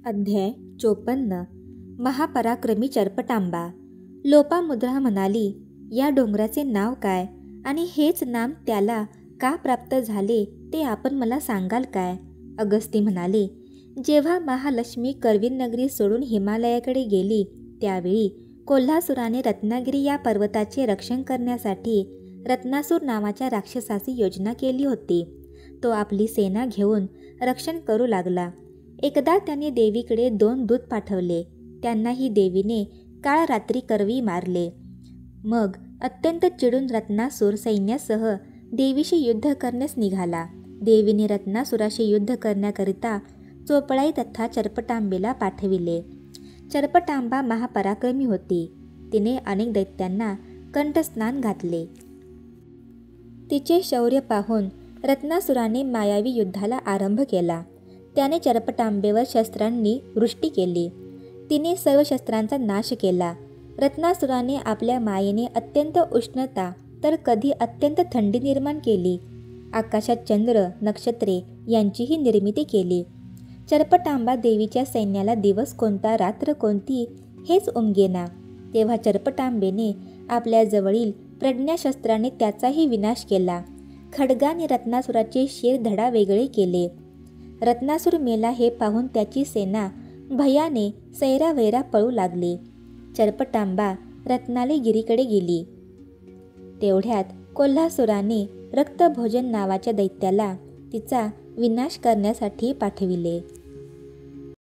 अध्याय 54 महापराक्रमी चरपटांबा। लोपामुद्रा म्हणाली, या डोंगराचे नाव काय आणि हेच नाम त्याला का प्राप्त झाले ते आपण मला सांगाल काय? अगस्ती म्हणाले, जेव्हा महालक्ष्मी करवीरनगरी सोडून हिमालयाकडे गेली त्यावेळी कोल्हासुराने रत्नागिरी या पर्वताचे रक्षण करण्यासाठी रत्नासूर नावाच्या राक्षसाची योजना केली होती। तो आपली सेना घेऊन रक्षण करू लागला। एकदा त्याने देवीकडे 2 दूत पाठवले, त्यांनाही देवीने काळ रात्री करवी मारले। मग अत्यंत चिडून रत्नासूर सैन्यासह देवीशी युद्ध करण्यास निघाला। देवीने रत्नासुराशी युद्ध करण्याकरिता चोपळाई तथा चरपटांबेला पाठविले। चरपटांबा महापराक्रमी होती, तिने अनेक दैत्यांना कंठस्नान घातले। तिचे शौर्य पाहून रत्नासुराने मायावी युद्धाला आरंभ केला। त्याने चरपटांबेवर शस्त्रांनी वृष्टी केली, तिने सर्व शस्त्रांचा नाश केला। रत्नासुराने आपल्या मायेने अत्यंत उष्णता तर कधी अत्यंत थंडी निर्माण केली। आकाशात चंद्र नक्षत्रे यांचीही निर्मिती केली। चरपटांबा देवीच्या सैन्याला दिवस कोणता रात्र कोणती हेच उमगेना। तेव्हा चरपटांबेने आपल्या जवळील प्रज्ञाशस्त्राने त्याचाही विनाश केला। खड्गाने रत्नासुराचे शिर धडा वेगळे केले। रत्नासूर मेला हे पाहून त्याची सेना भयाने सैरावैरा पळू लागली। चरपटांबा रत्नागिरीकडे गेली। तेवढ्यात कोल्हासुराने रक्तभोजन नावाच्या दैत्याला तिचा विनाश करण्यासाठी पाठविले।